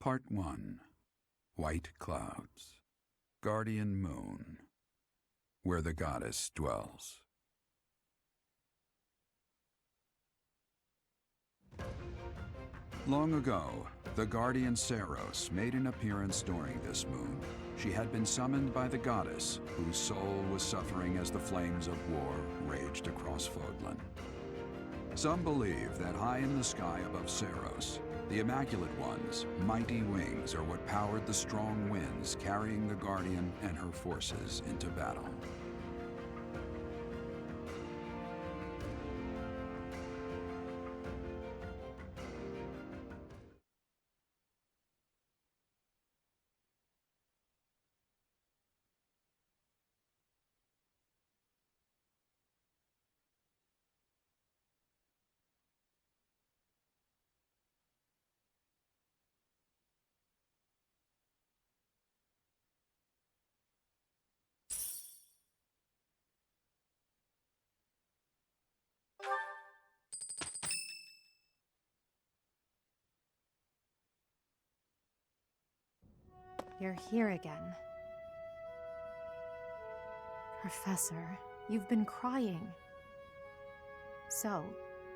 Part 1. White Clouds. Guardian Moon. Where the goddess dwells. Long ago, the guardian Saros made an appearance during this moon. She had been summoned by the goddess, whose soul was suffering as the flames of war raged across Fodlan. Some believe that high in the sky above Saros, the Immaculate One's mighty wings are what powered the strong winds carrying the Guardian and her forces into battle. You're here again. Professor, you've been crying. So,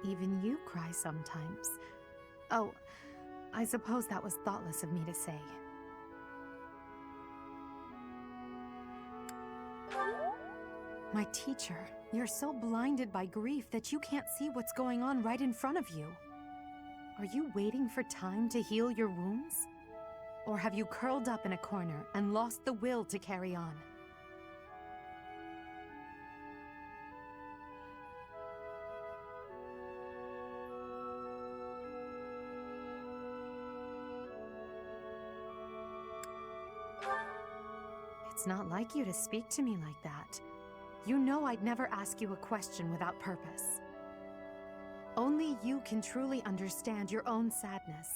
even you cry sometimes. Oh, I suppose that was thoughtless of me to say. My teacher, you're so blinded by grief that you can't see what's going on right in front of you. Are you waiting for time to heal your wounds? Or have you curled up in a corner and lost the will to carry on? It's not like you to speak to me like that. You know I'd never ask you a question without purpose. Only you can truly understand your own sadness.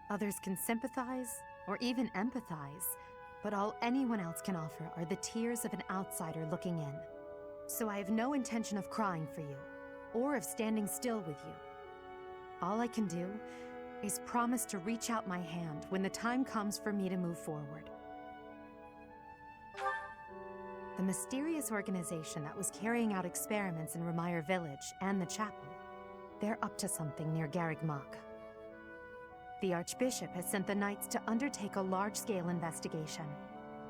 Others can sympathize, or even empathize, but all anyone else can offer are the tears of an outsider looking in. So I have no intention of crying for you, or of standing still with you. All I can do is promise to reach out my hand when the time comes for me to move forward. The mysterious organization that was carrying out experiments in Remire Village and the chapel, they're up to something near Garreg Mach. The Archbishop has sent the Knights to undertake a large-scale investigation.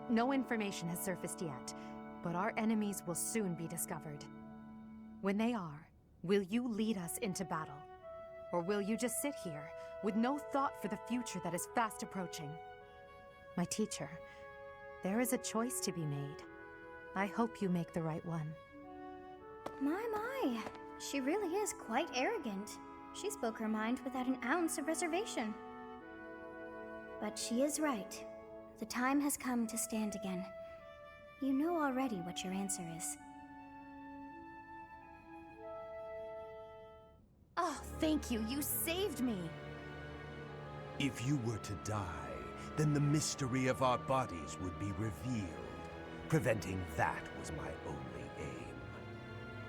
No information has surfaced yet, but our enemies will soon be discovered. When they are, will you lead us into battle? Or will you just sit here, with no thought for the future that is fast approaching? My teacher, there is a choice to be made. I hope you make the right one. My. She really is quite arrogant. She spoke her mind without an ounce of reservation. But she is right. The time has come to stand again. You know already what your answer is. Oh, thank you. You saved me. If you were to die, then the mystery of our bodies would be revealed. Preventing that was my only aim.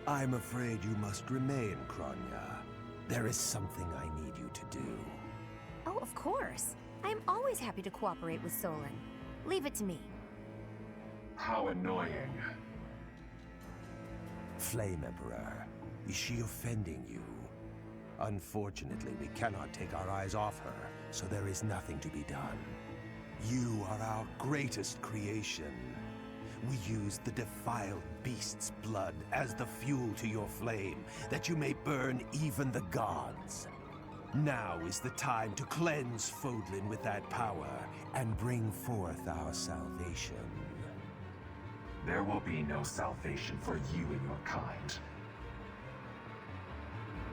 I'm afraid you must remain, Kronya. There is something I need you to do. Oh, of course. I am always happy to cooperate with Solon. Leave it to me. How annoying. Flame Emperor, is she offending you? Unfortunately, we cannot take our eyes off her, so there is nothing to be done. You are our greatest creation. We use the defiled beast's blood as the fuel to your flame, that you may burn even the gods. Now is the time to cleanse Fodlan with that power and bring forth our salvation. There will be no salvation for you and your kind.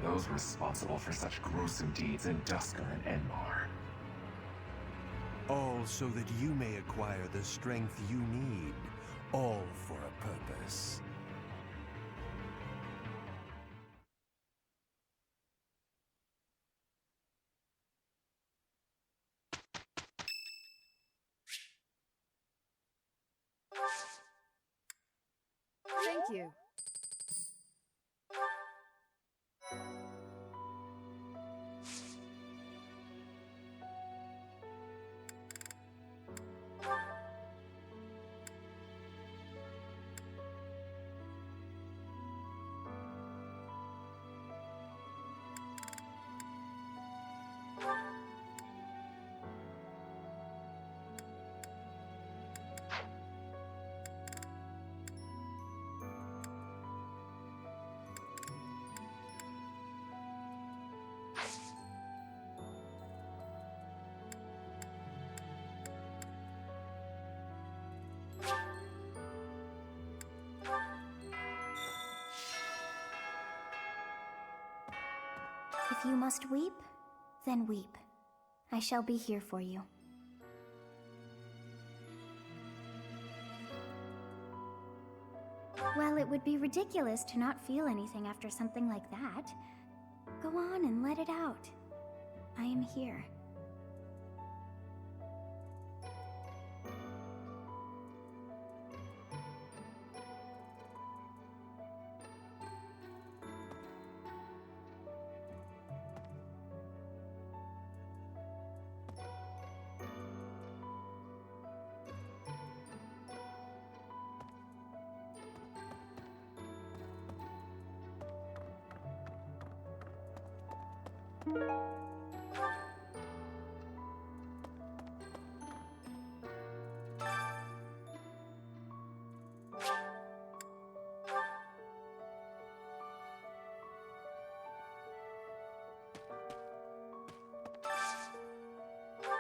Those responsible for such gruesome deeds in Dusker and Enmar. All so that you may acquire the strength you need, all for a purpose. Thank you. If you must weep, then weep. I shall be here for you. Well, it would be ridiculous to not feel anything after something like that. Go on and let it out. I am here.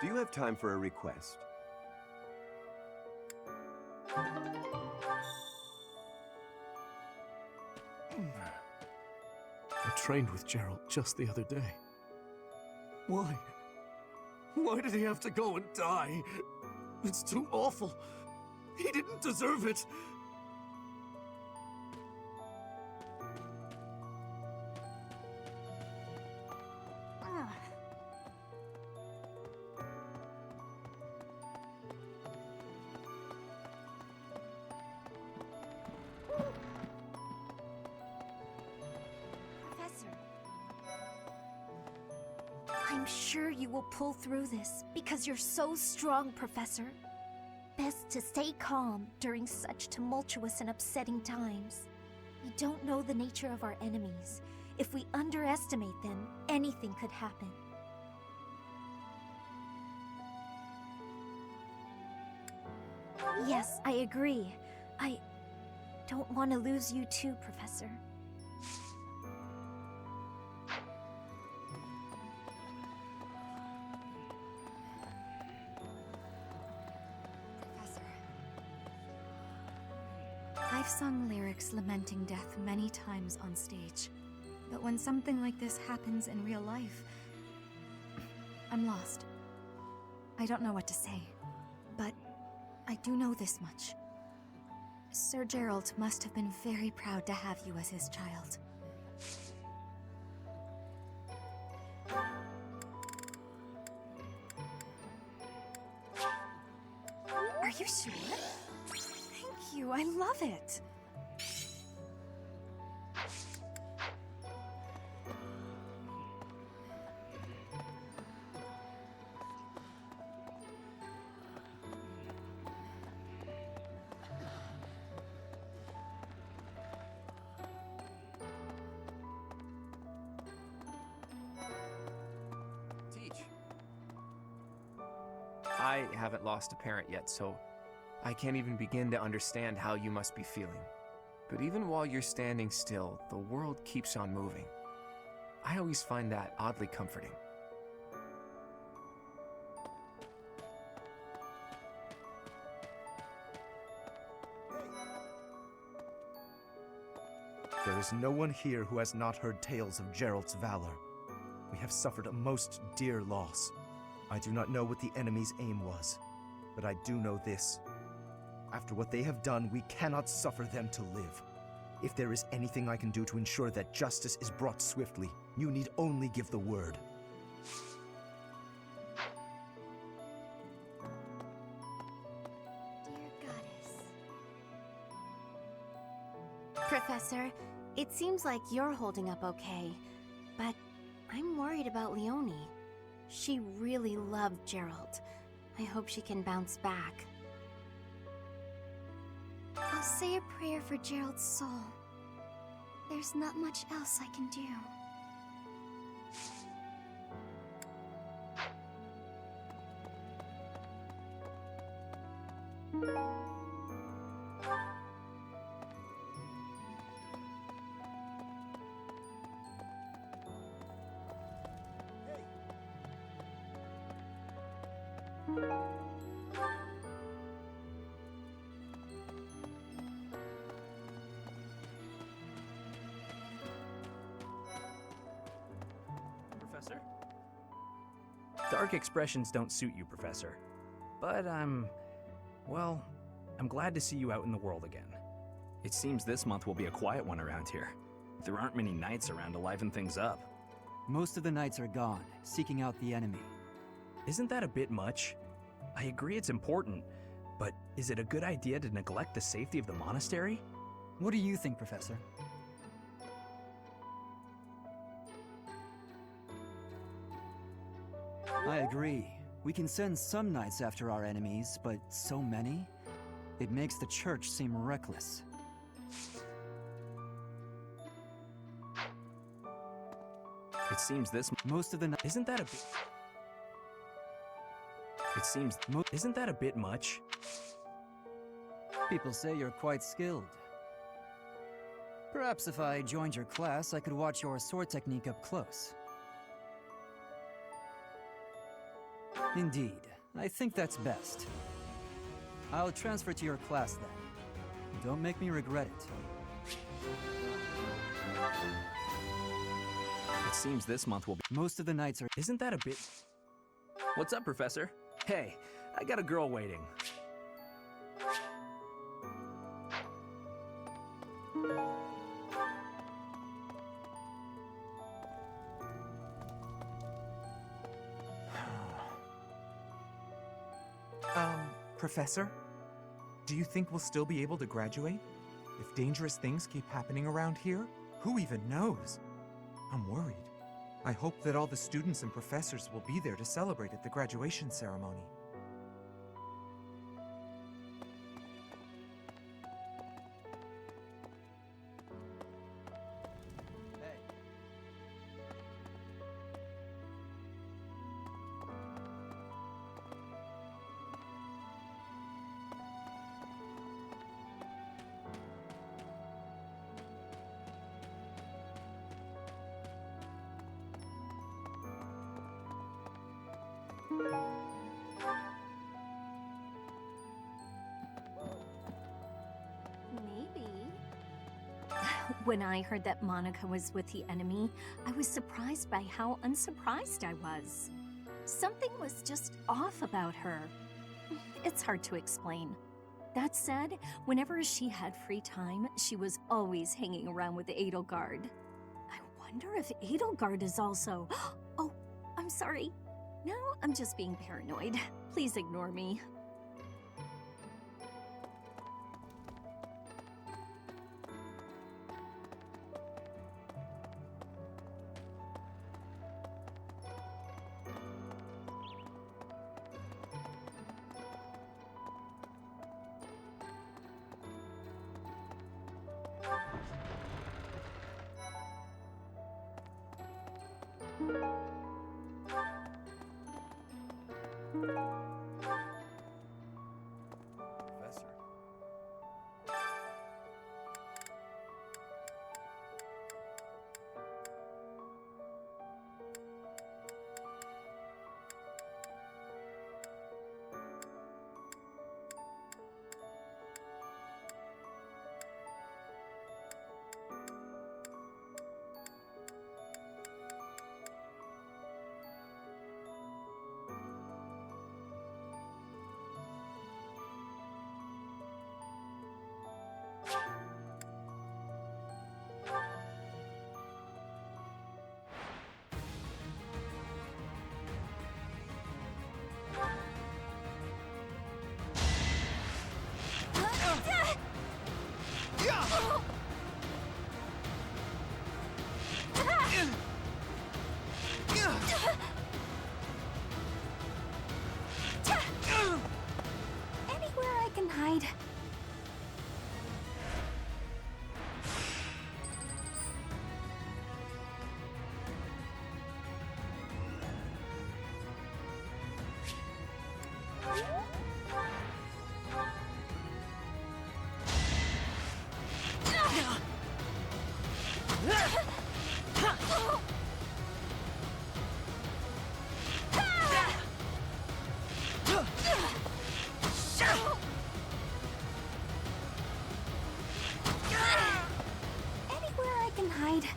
Do you have time for a request? I trained with Gerald just the other day. Why? Why did he have to go and die? It's too awful. He didn't deserve it. I'm sure you will pull through this because you're so strong, Professor. Best to stay calm during such tumultuous and upsetting times. We don't know the nature of our enemies. If we underestimate them, anything could happen. Yes, I agree. I don't want to lose you too, Professor. I've sung lyrics lamenting death many times on stage, but when something like this happens in real life, I'm lost. I don't know what to say, but I do know this much. Sir Gerald must have been very proud to have you as his child. Are you sure? Thank you, I love it. I haven't lost a parent yet, so I can't even begin to understand how you must be feeling. But even while you're standing still, the world keeps on moving. I always find that oddly comforting. There is no one here who has not heard tales of Gerald's valor. We have suffered a most dear loss. I do not know what the enemy's aim was, but I do know this. After what they have done, we cannot suffer them to live. If there is anything I can do to ensure that justice is brought swiftly, you need only give the word. Dear Goddess. Professor, it seems like you're holding up okay, but I'm worried about Leonie. She really loved Gerald. I hope she can bounce back. I'll say a prayer for Gerald's soul. There's not much else I can do. Dark expressions don't suit you, Professor. But well, I'm glad to see you out in the world again. It seems this month will be a quiet one around here. There aren't many knights around to liven things up. Most of the knights are gone, seeking out the enemy. Isn't that a bit much? I agree it's important, but is it a good idea to neglect the safety of the monastery? What do you think, Professor? I agree. We can send some knights after our enemies, but so many? It makes the church seem reckless. It seems most of the isn't that a bit? It seems isn't that a bit much? People say you're quite skilled. Perhaps if I joined your class, I could watch your sword technique up close. Indeed, I think that's best. I'll transfer to your class then. Don't make me regret it. It seems this month will be most of the knights are isn't that a bit? What's up, Professor? Hey, I got a girl waiting. Professor? Do you think we'll still be able to graduate? If dangerous things keep happening around here, who even knows? I'm worried. I hope that all the students and professors will be there to celebrate at the graduation ceremony. Maybe. When I heard that Monica was with the enemy, I was surprised by how unsurprised I was. Something was just off about her. It's hard to explain. That said, whenever she had free time, she was always hanging around with Edelgard. I wonder if Edelgard is also... Oh, I'm sorry. No, I'm just being paranoid. Please ignore me. Professor. Anywhere I can hide. Anywhere I can hide.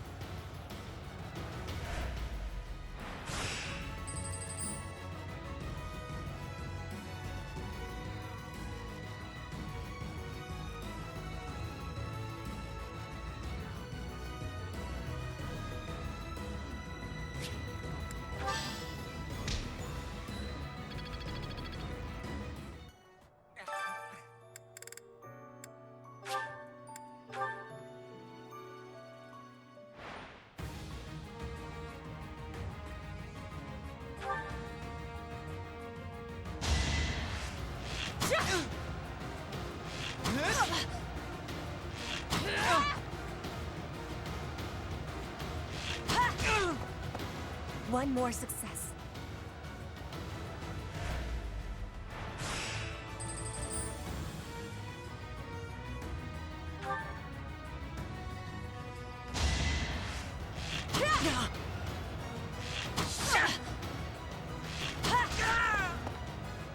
One more success.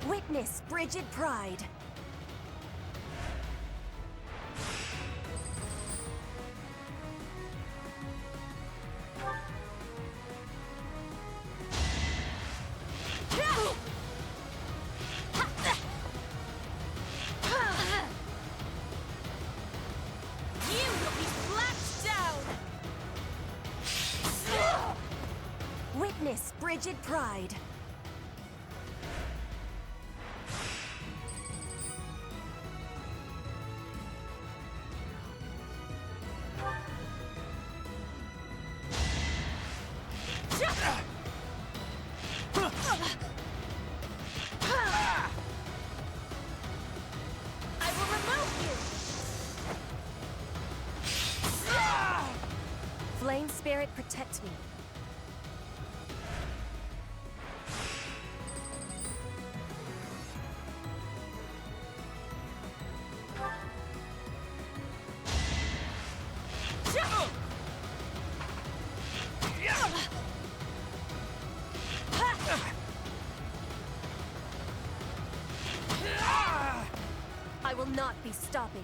Witness frigid pride. Witness frigid pride. I will remove you. Flame spirit, protect me. I will not be stopping.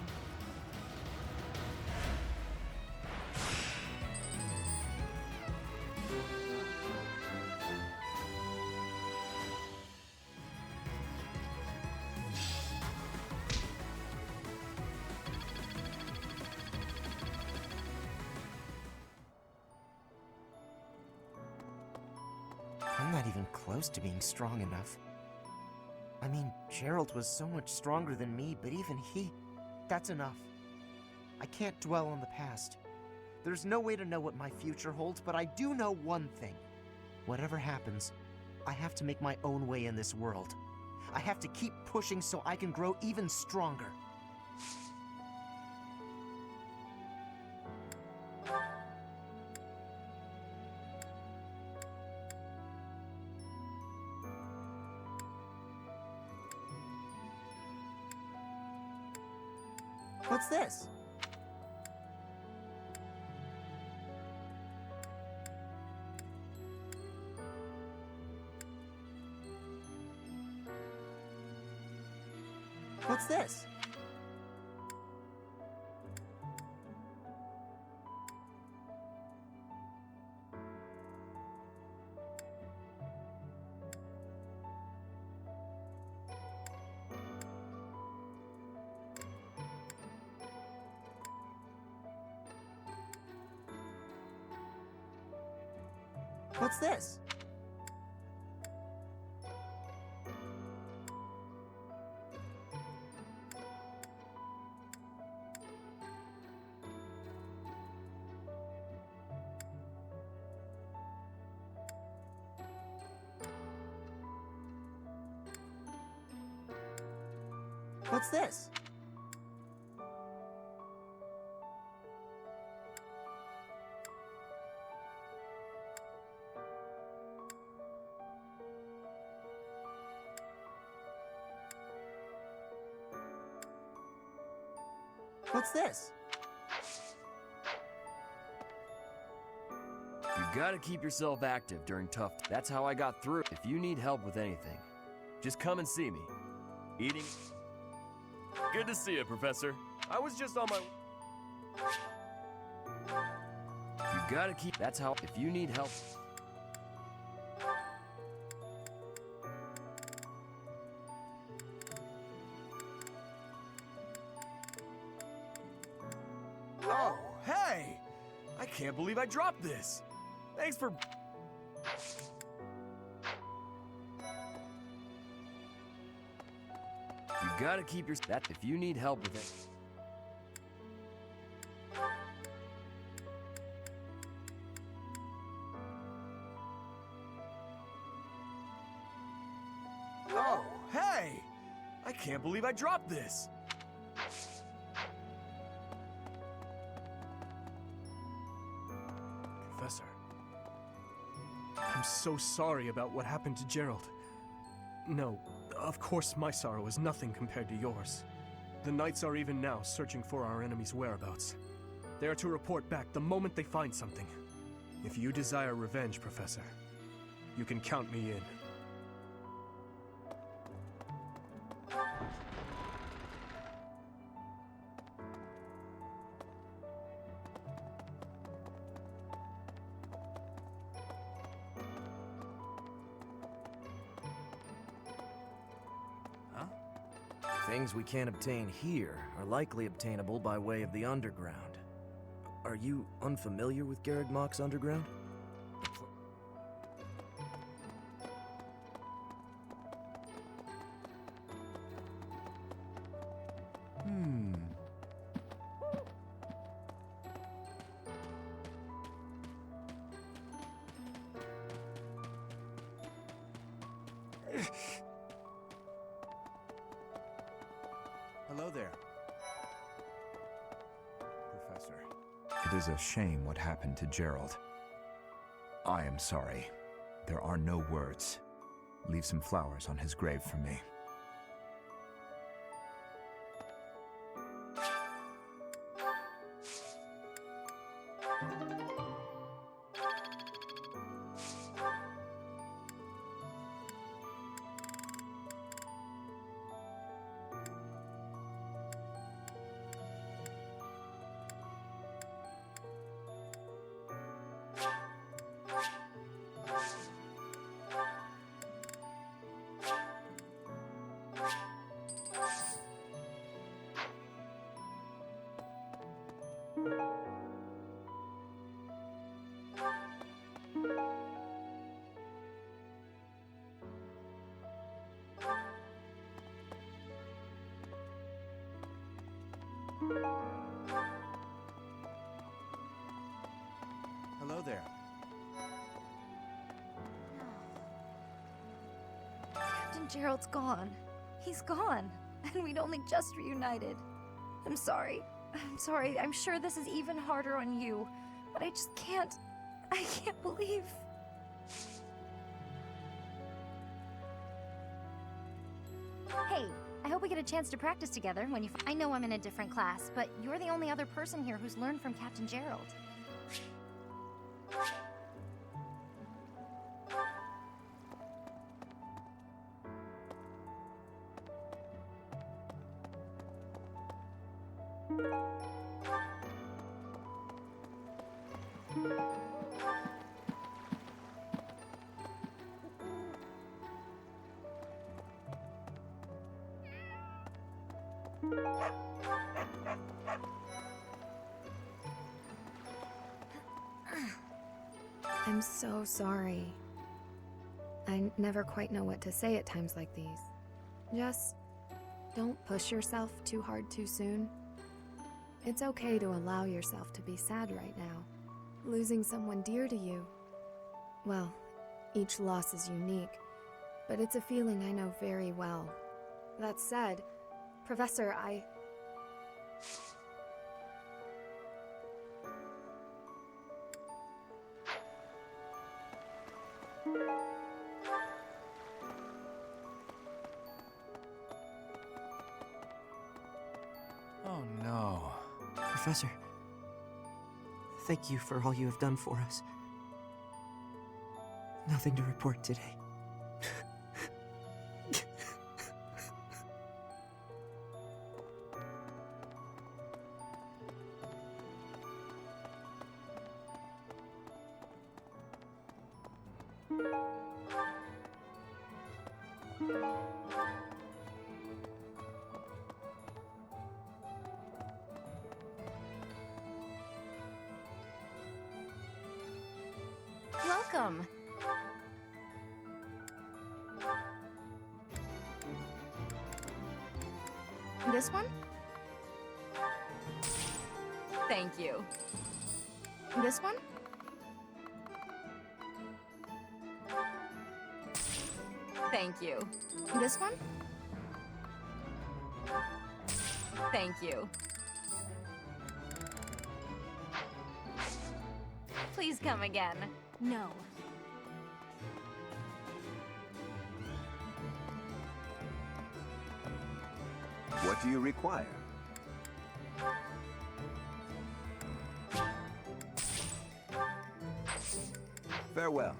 I'm not even close to being strong enough. I mean, Gerald was so much stronger than me, but even he... That's enough. I can't dwell on the past. There's no way to know what my future holds, but I do know one thing. Whatever happens, I have to make my own way in this world. I have to keep pushing so I can grow even stronger. What's this? What's this? What's this? What's this? What's this? You gotta keep yourself active during tough. That's how I got through. If you need help with anything, just come and see me. Eating. Good to see you, Professor. I was just on my. You gotta keep. That's how. If you need help. Oh, hey! I can't believe I dropped this. Thanks for... You gotta keep your... That if you need help with it. Oh, hey! I can't believe I dropped this. Professor. I'm so sorry about what happened to Gerald. No, of course my sorrow is nothing compared to yours. The Knights are even now searching for our enemy's whereabouts. They are to report back the moment they find something. If you desire revenge, Professor, you can count me in. Things we can't obtain here are likely obtainable by way of the underground. Are you unfamiliar with Garreg Mach's underground? Hello there. Professor. It is a shame what happened to Gerald. I am sorry. There are no words. Leave some flowers on his grave for me. Hello there. Captain Gerald's gone. He's gone. And we'd only just reunited. I'm sorry. I'm sorry. I'm sure this is even harder on you. But I just can't... I can't believe... Hey, I hope we get a chance to practice together when you... I know I'm in a different class, but you're the only other person here who's learned from Captain Gerald. I'm so sorry. I never quite know what to say at times like these. Just don't push yourself too hard too soon. It's okay to allow yourself to be sad right now. Losing someone dear to you. Well, each loss is unique, but it's a feeling I know very well. That said, Professor, Oh no. Professor, thank you for all you have done for us. Nothing to report today. Welcome. This one? Thank you. This one? Thank you. This one? Thank you. Please come again. No. What do you require? Farewell.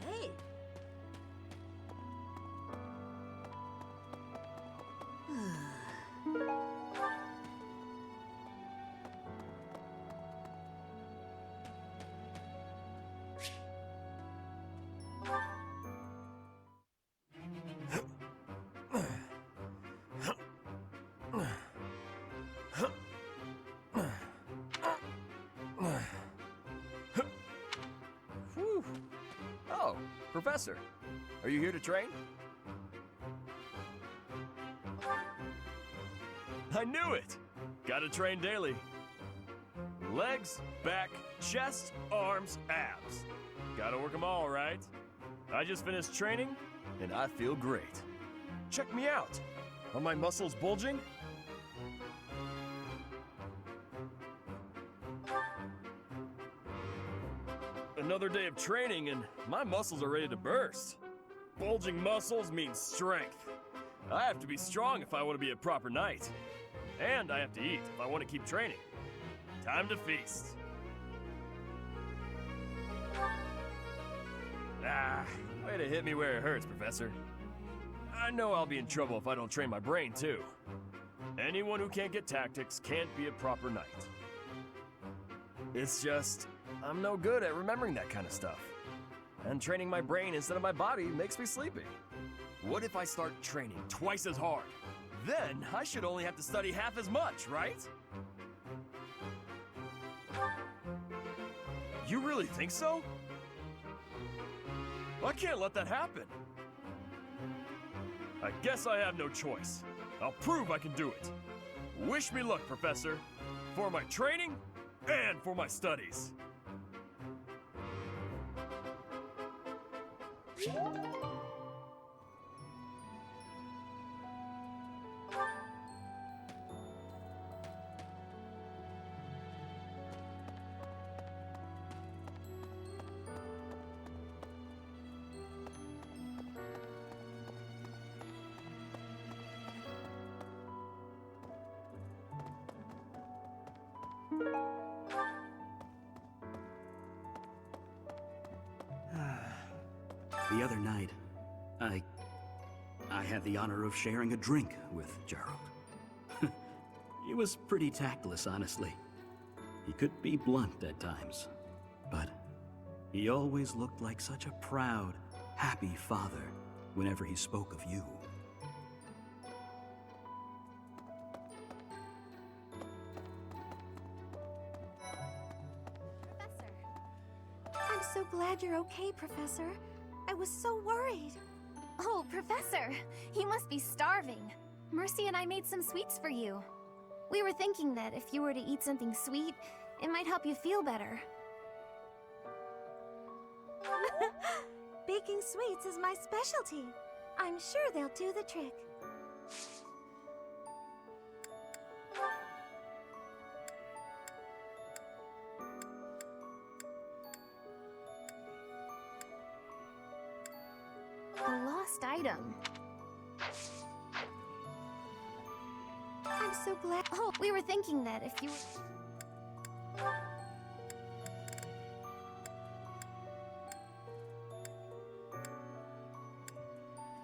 Hey! Whew. Oh, Professor, are you here to train? I knew it! Gotta train daily. Legs, back, chest, arms, abs. Gotta work them all, right? I just finished training, and I feel great. Check me out. Are my muscles bulging? Another day of training, and my muscles are ready to burst. Bulging muscles means strength. I have to be strong if I want to be a proper knight. And I have to eat if I want to keep training. Time to feast. Ah, way to hit me where it hurts, Professor. I know I'll be in trouble if I don't train my brain, too. Anyone who can't get tactics can't be a proper knight. It's just, I'm no good at remembering that kind of stuff. And training my brain instead of my body makes me sleepy. What if I start training twice as hard? Then I should only have to study half as much, right? You really think so? I can't let that happen. I guess I have no choice. I'll prove I can do it. Wish me luck, Professor. For my training and for my studies. The other night, I had the honor of sharing a drink with Gerald. He was pretty tactless, honestly. He could be blunt at times, but he always looked like such a proud, happy father whenever he spoke of you. I'm so glad you're okay, Professor. I was so worried. Oh, Professor, you must be starving. Mercy and I made some sweets for you. We were thinking that if you were to eat something sweet, it might help you feel better. Baking sweets is my specialty. I'm sure they'll do the trick. A lost item. I'm so glad. Oh, we were thinking that if you were...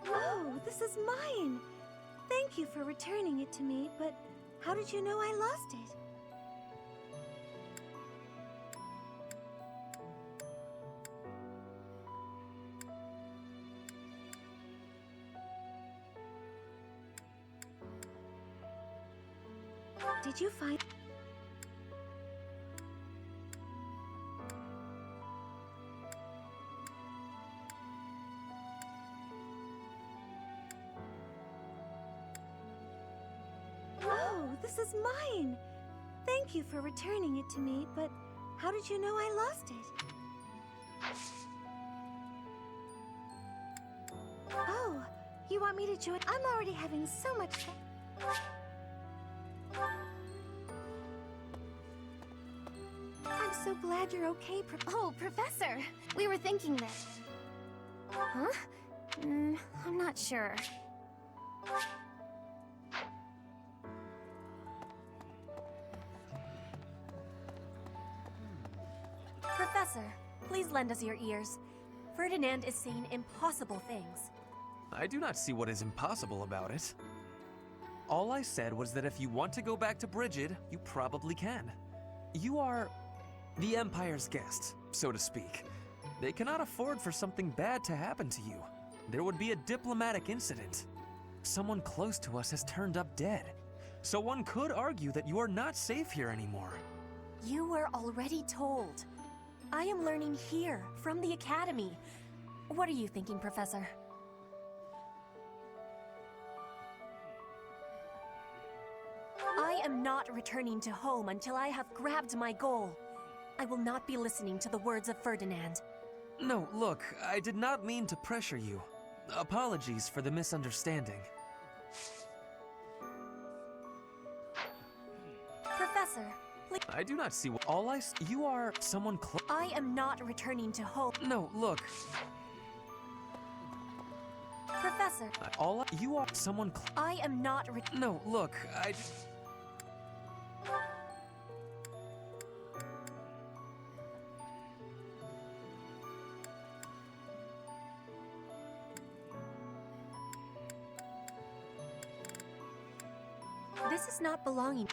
Oh, this is mine! Thank you for returning it to me, but how did you know I lost it? Did you find... this is mine! Thank you for returning it to me, but how did you know I lost it? Oh, you want me to join? I'm already having so much fun. I'm so glad you're okay, Oh, Professor! We were thinking that... Huh? I'm not sure. Professor, please lend us your ears. Ferdinand is saying impossible things. I do not see what is impossible about it. All I said was that if you want to go back to Brigid, you probably can. You are the Empire's guest, so to speak. They cannot afford for something bad to happen to you. There would be a diplomatic incident. Someone close to us has turned up dead. So one could argue that you are not safe here anymore. You were already told. I am learning here, from the Academy. What are you thinking, Professor? I am not returning to home until I have grabbed my goal. I will not be listening to the words of Ferdinand. No, look, I did not mean to pressure you. Apologies for the misunderstanding. Professor, please... I do not see what you are someone close. I am not returning to home. No, look. Professor. You are someone I am not No, look, This is not belonging.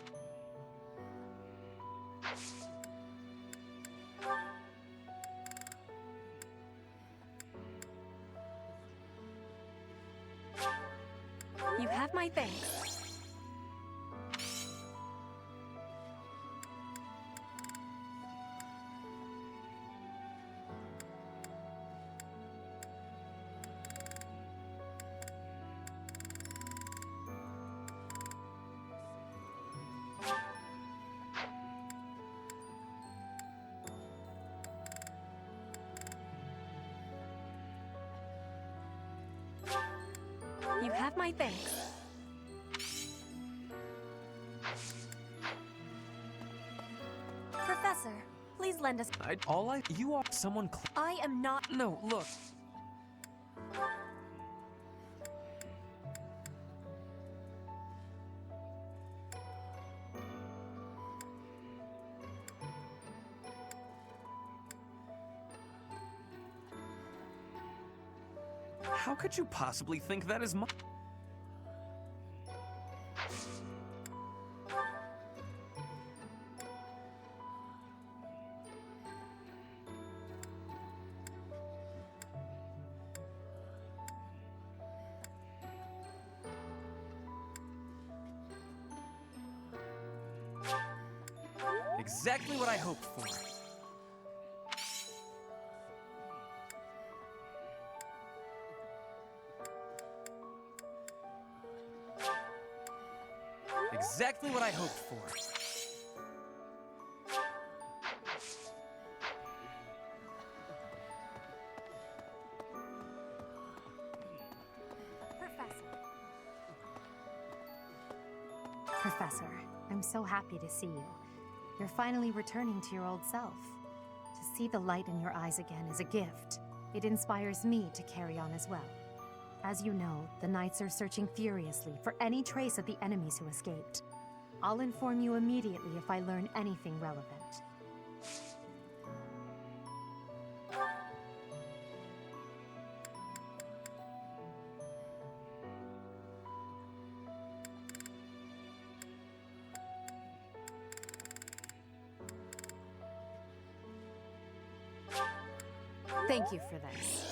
You have my thanks. You have my thanks. Professor, please lend us. You are someone I am not. No, look. How could you possibly think that is my... Exactly what I hoped for. Exactly what I hoped for. Professor, I'm so happy to see you. You're finally returning to your old self. To see the light in your eyes again is a gift. It inspires me to carry on as well. As you know, the Knights are searching furiously for any trace of the enemies who escaped. I'll inform you immediately if I learn anything relevant. Thank you for this.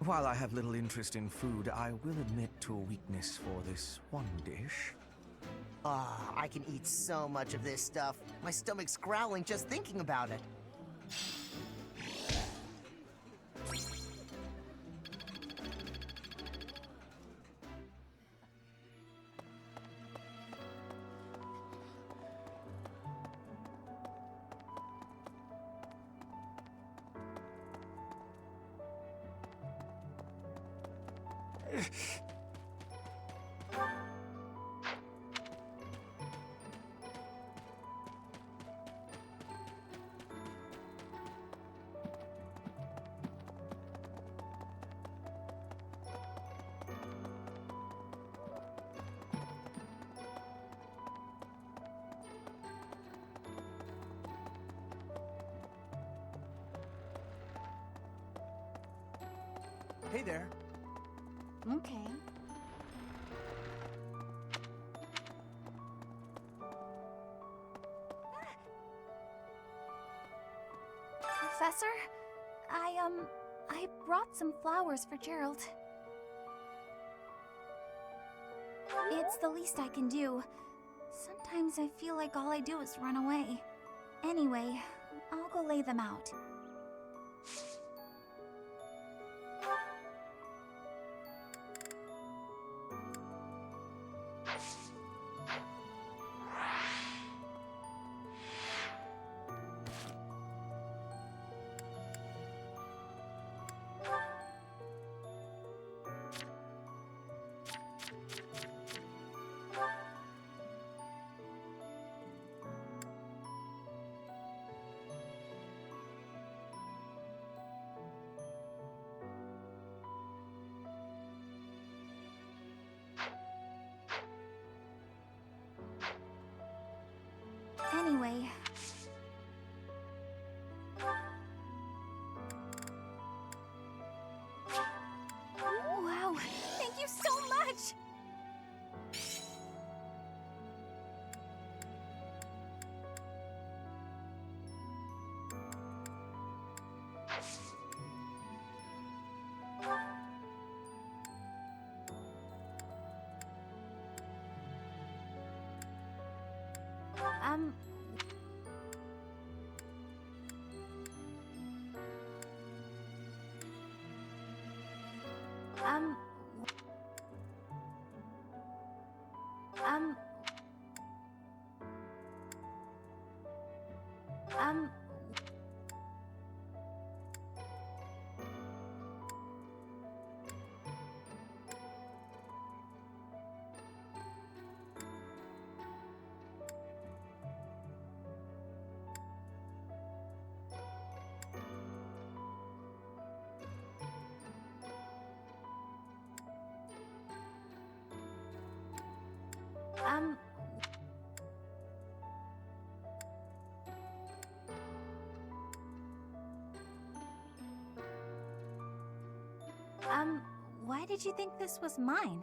While I have little interest in food, I will admit to a weakness for this one dish. Ah, I can eat so much of this stuff. My stomach's growling just thinking about it. Hey there. Okay. Professor, I brought some flowers for Gerald. It's the least I can do. Sometimes I feel like all I do is run away. Anyway, I'll go lay them out. Anyway... Wow, thank you so much! Um... Why did you think this was mine?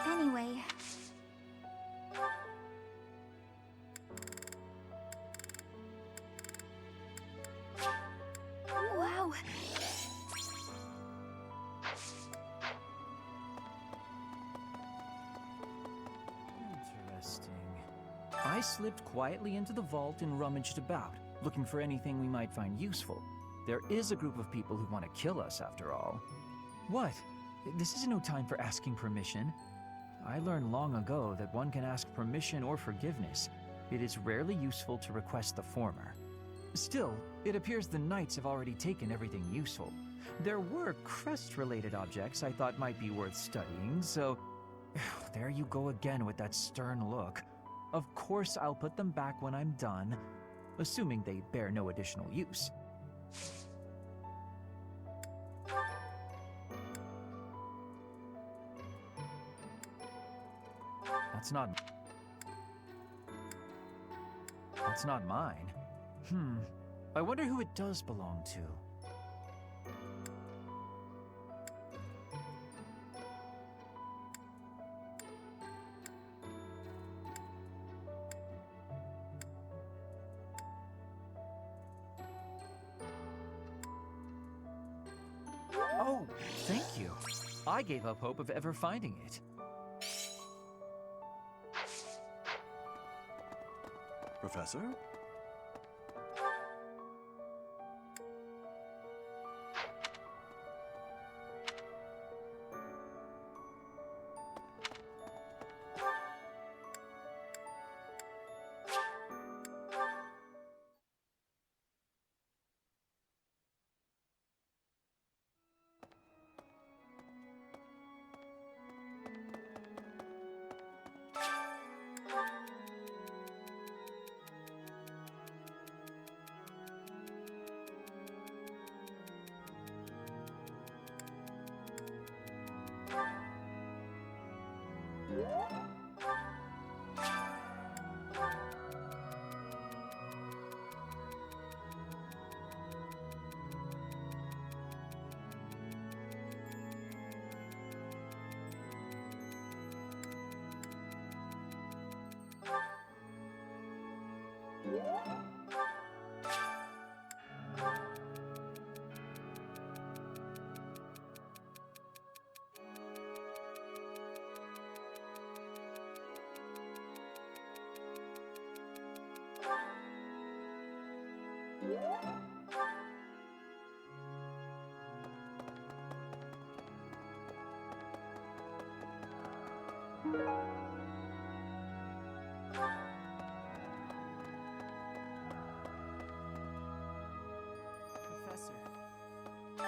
Anyway... Wow! Interesting. I slipped quietly into the vault and rummaged about, looking for anything we might find useful. There is a group of people who want to kill us, after all. What? This is no time for asking permission. I learned long ago that one can ask permission or forgiveness, It is rarely useful to request the former. Still, it appears the knights have already taken everything useful. There were crest-related objects I thought might be worth studying, so... There you go again with that stern look. Of course I'll put them back when I'm done, assuming they bear no additional use. That's not mine. I wonder who it does belong to. Oh, thank you. I gave up hope of ever finding it. Professor?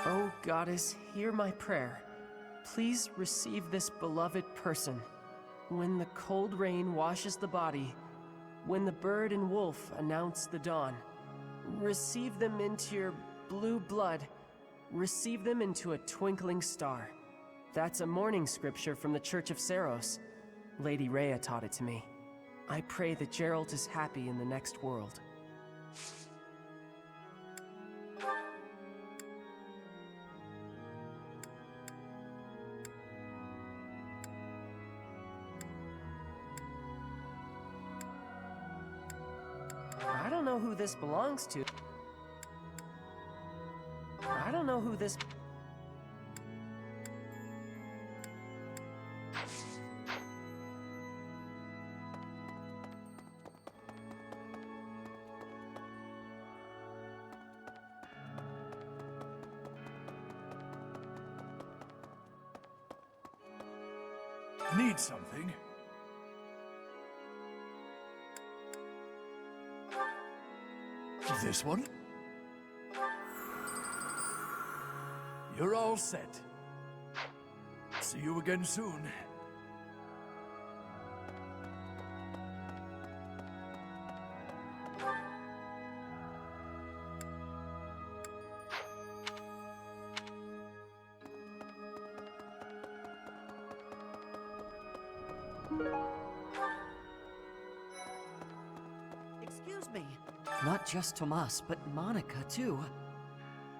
Oh, Goddess, hear my prayer. Please receive this beloved person. When the cold rain washes the body, when the bird and wolf announce the dawn, receive them into your blue blood, receive them into a twinkling star. That's a morning scripture from the Church of Saros. Lady Rhea taught it to me. I pray that Geralt is happy in the next world. I don't know who this belongs to. I don't know who this... Need something? This one? You're all set. See you again soon. Excuse me. Not just Tomas, but Monica, too.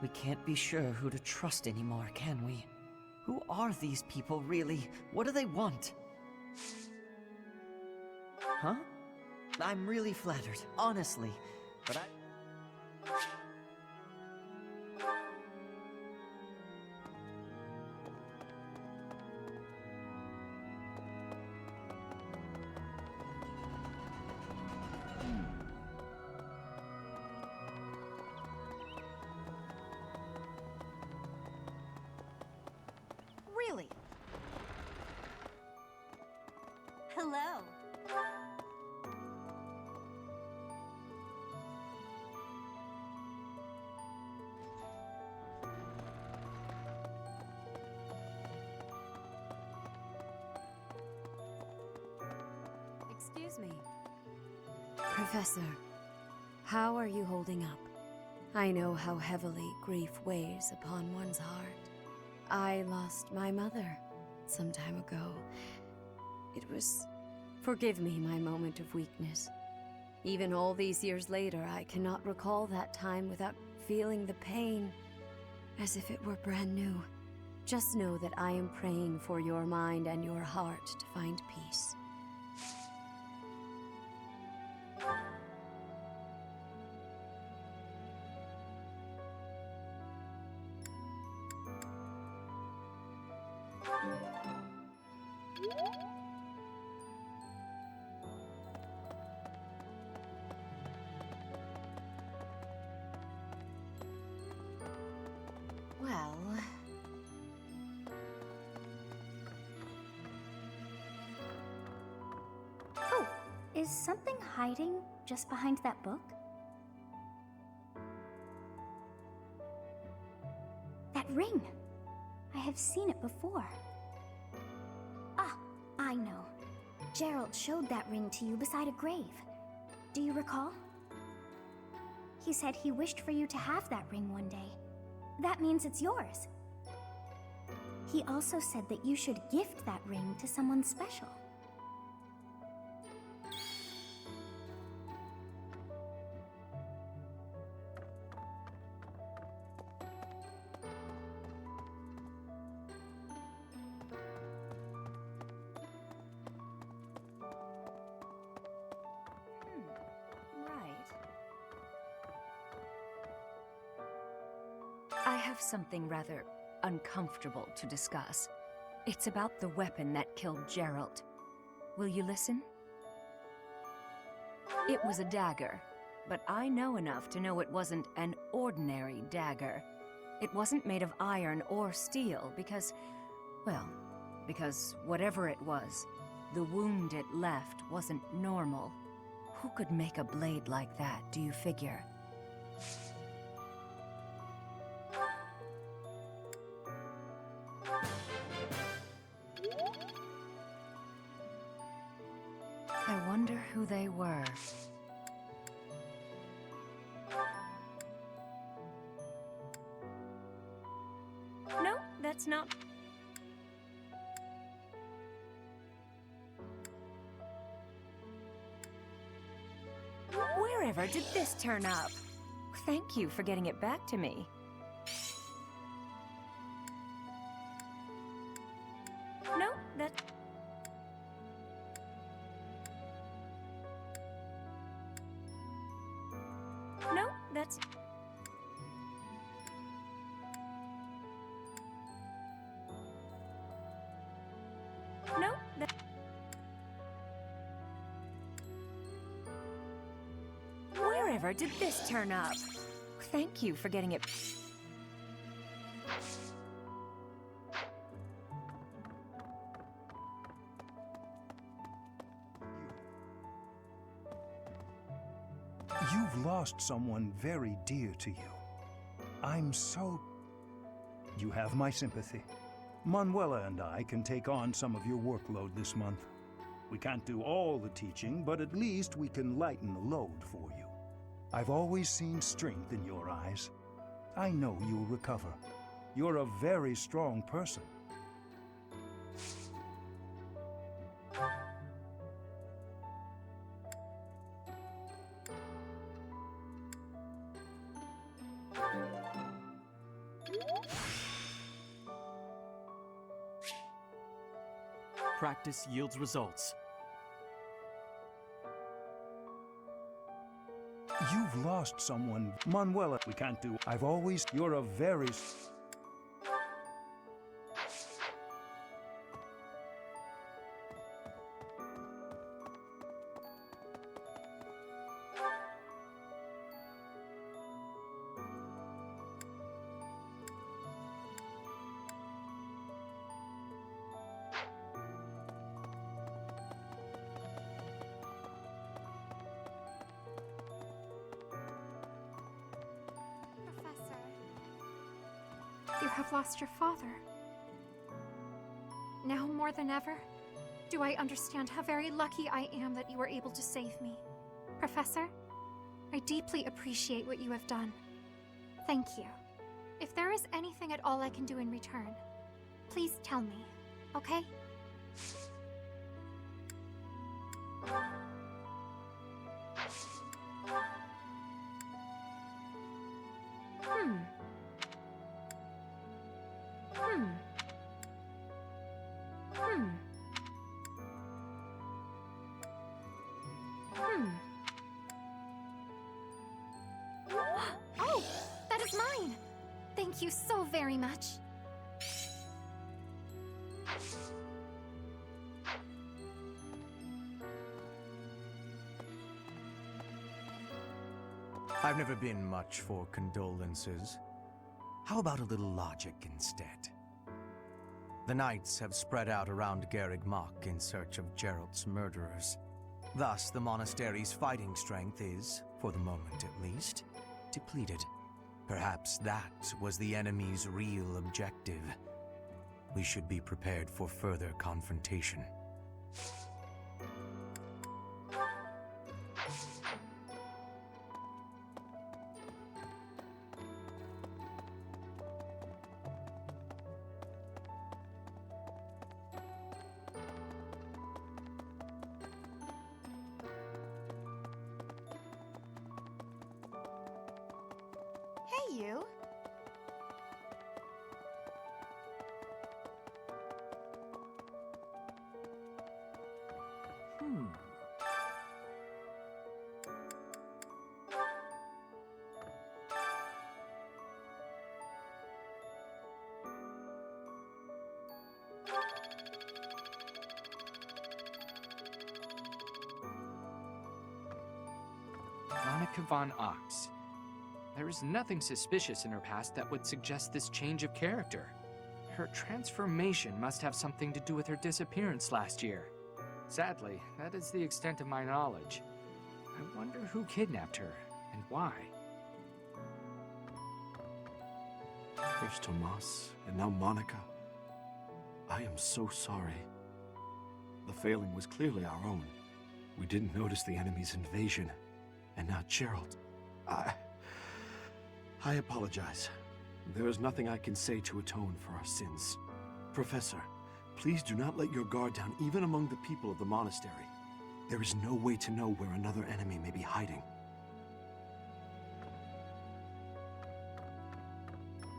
We can't be sure who to trust anymore, can we? Who are these people, really? What do they want? Huh? I'm really flattered, honestly. But Really? Hello. Excuse me. Professor, how are you holding up? I know how heavily grief weighs upon one's heart. I lost my mother some time ago. It was... Forgive me my moment of weakness. Even all these years later, I cannot recall that time without feeling the pain as if it were brand new. Just know that I am praying for your mind and your heart to find peace. Well... Oh, is something hiding just behind that book? That ring! I have seen it before. Ah, I know. Gerald showed that ring to you beside a grave. Do you recall? He said he wished for you to have that ring one day. That means it's yours. He also said that you should gift that ring to someone special. I have something rather uncomfortable to discuss. It's about the weapon that killed Gerald. Will you listen? It was a dagger, but I know enough to know it wasn't an ordinary dagger. It wasn't made of iron or steel because, well, because whatever it was, the wound it left wasn't normal. Who could make a blade like that, do you figure? I wonder who they were. No, that's not... Wherever did this turn up? Thank you for getting it back to me. No, that... No, that's... No, that... Wherever did this turn up? Thank you for getting it... You've lost someone very dear to you. I'm so... You have my sympathy. Manuela and I can take on some of your workload this month. We can't do all the teaching, but at least we can lighten the load for you. I've always seen strength in your eyes. I know you'll recover. You're a very strong person. Practice yields results. You've lost someone. Manuela, we can't do... I've always... You're a very... You have lost your father. Now more than ever, do I understand how very lucky I am that you were able to save me. Professor, I deeply appreciate what you have done. Thank you. If there is anything at all I can do in return, please tell me, okay? Oh, that is mine! Thank you so very much. I've never been much for condolences. How about a little logic instead? The knights have spread out around Garreg Mach in search of Geralt's murderers. Thus, the monastery's fighting strength is, for the moment at least, depleted. Perhaps that was the enemy's real objective. We should be prepared for further confrontation. Hey, you. Monica von Ox. There is nothing suspicious in her past that would suggest this change of character. Her transformation must have something to do with her disappearance last year. Sadly, that is the extent of my knowledge. I wonder who kidnapped her, and why. First Tomas, and now Monica. I am so sorry. The failing was clearly our own. We didn't notice the enemy's invasion, and now Geralt. I apologize. There is nothing I can say to atone for our sins. Professor, please do not let your guard down even among the people of the monastery. There is no way to know where another enemy may be hiding.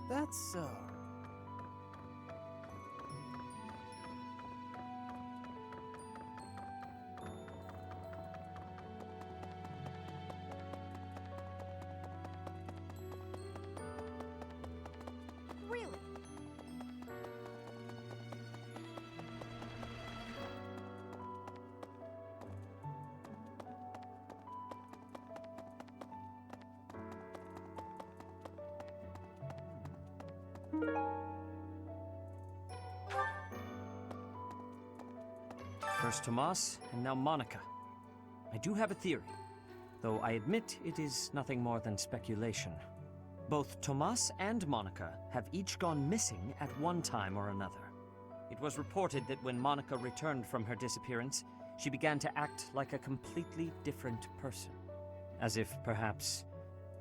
That's so. Really? First Tomas, and now Monica. I do have a theory, though I admit it is nothing more than speculation. Both Tomas and Monica have each gone missing at one time or another. It was reported that when Monica returned from her disappearance, she began to act like a completely different person. As if, perhaps,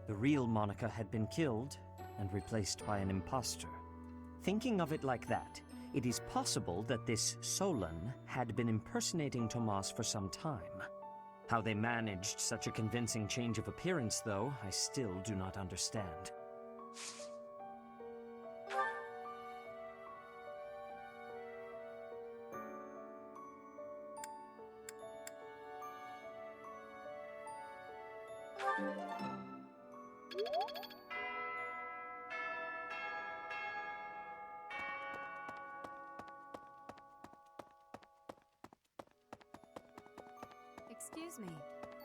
the real Monica had been killed and replaced by an imposter. Thinking of it like that, it is possible that this Solon had been impersonating Tomas for some time. How they managed such a convincing change of appearance, though, I still do not understand. Excuse me.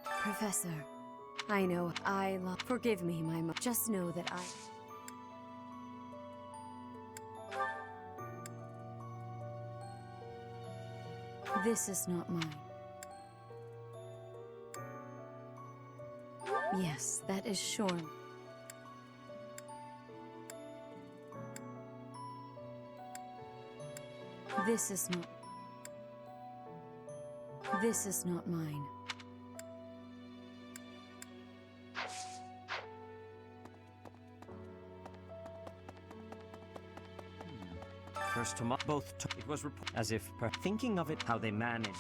Professor, I know forgive me, my mom. Just know that This is not mine. Yes, that is sure. This is not. This is not mine. First to both it was as if thinking of it how they managed.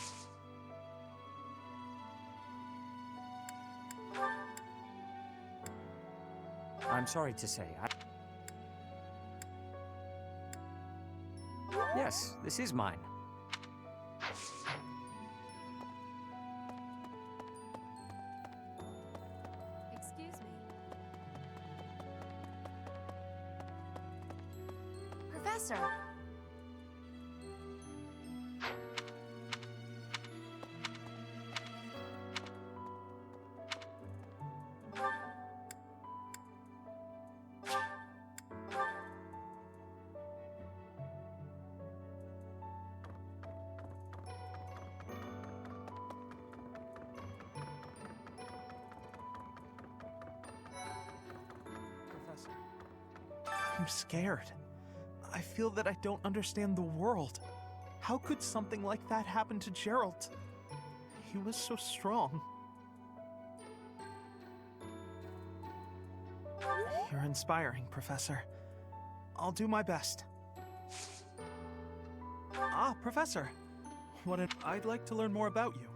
I'm sorry to say, Yes, this is mine. Excuse me. Professor! I'm scared. I feel that I don't understand the world. How could something like that happen to Gerald? He was so strong. You're inspiring, Professor. I'll do my best. Ah, Professor. I'd like to learn more about you.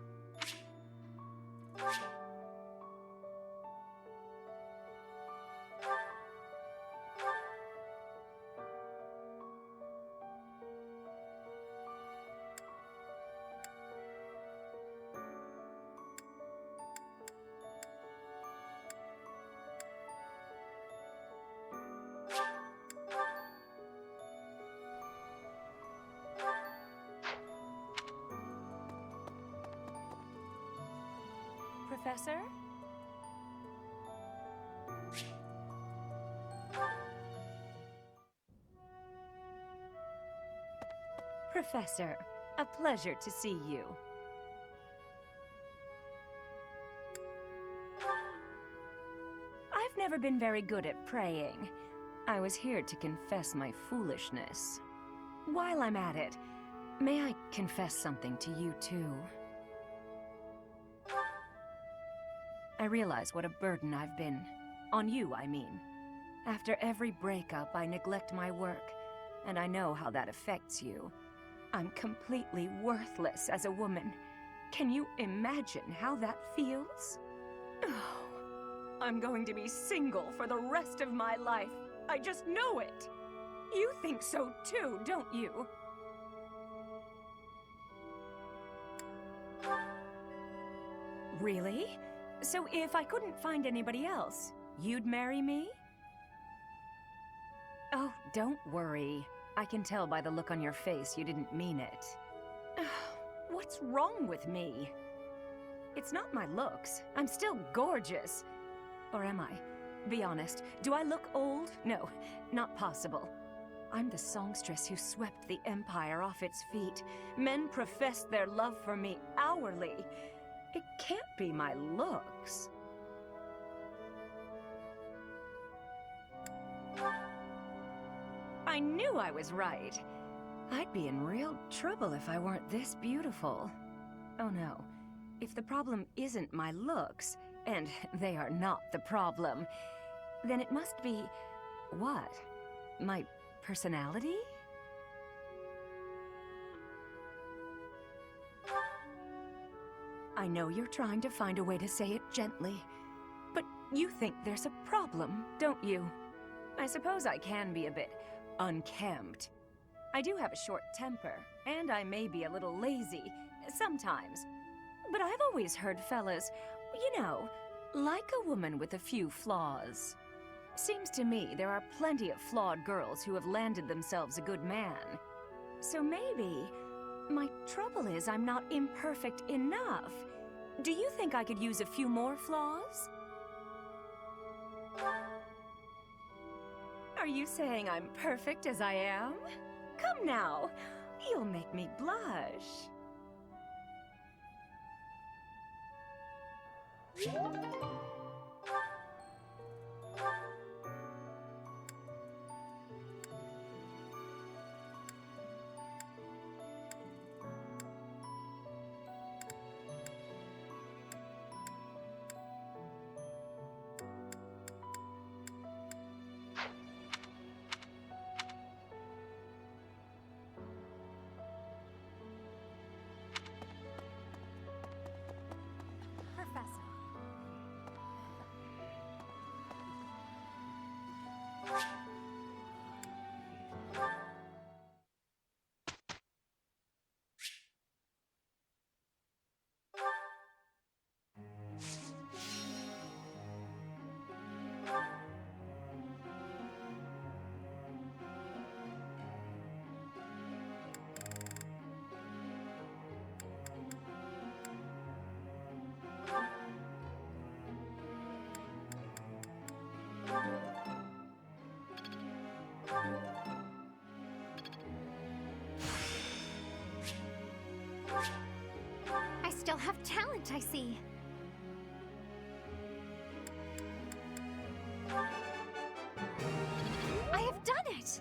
Professor? Professor, a pleasure to see you. I've never been very good at praying. I was here to confess my foolishness. While I'm at it, may I confess something to you too? I realize what a burden I've been. On you, I mean. After every breakup, I neglect my work, and I know how that affects you. I'm completely worthless as a woman. Can you imagine how that feels? Oh, I'm going to be single for the rest of my life. I just know it. You think so too, don't you? Really? So if I couldn't find anybody else, you'd marry me? Oh, don't worry. I can tell by the look on your face you didn't mean it. What's wrong with me? It's not my looks. I'm still gorgeous. Or am I? Be honest, do I look old? No, not possible. I'm the songstress who swept the Empire off its feet. Men professed their love for me hourly. It can't be my looks. I knew I was right. I'd be in real trouble if I weren't this beautiful. Oh no. If the problem isn't my looks, and they are not the problem, then it must be... what? My personality? I know you're trying to find a way to say it gently, but you think there's a problem, don't you? I suppose I can be a bit unkempt. I do have a short temper, and I may be a little lazy, sometimes. But I've always heard fellas, you know, like a woman with a few flaws. Seems to me there are plenty of flawed girls who have landed themselves a good man. So maybe my trouble is I'm not imperfect enough. Do you think I could use a few more flaws? Are you saying I'm perfect as I am? Come now, you'll make me blush. talent, I see. I have done it!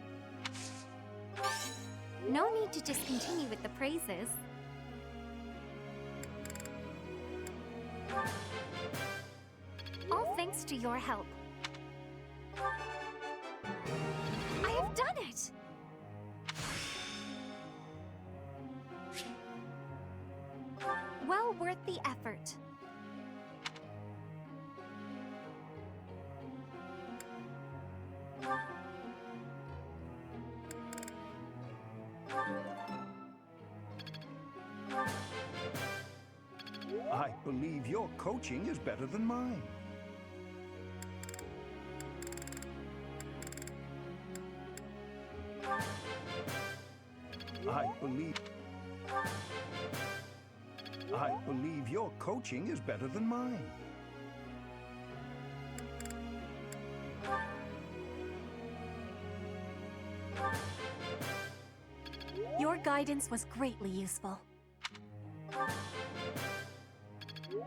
No need to discontinue with the praises. All thanks to your help. I have done it! Well worth the effort. I believe your coaching is better than mine. I believe your coaching is better than mine. Your guidance was greatly useful.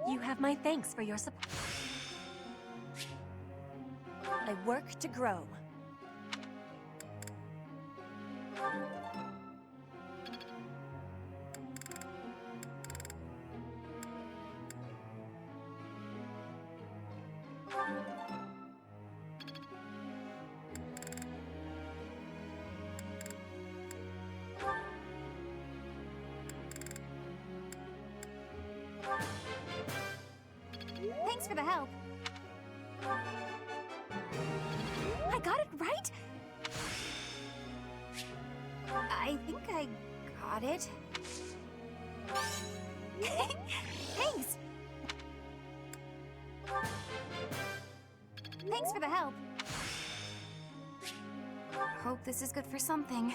You have my thanks for your support. I work to grow. Thanks for the help. I got it right? I think I got it. Thanks! Thanks for the help. Hope this is good for something.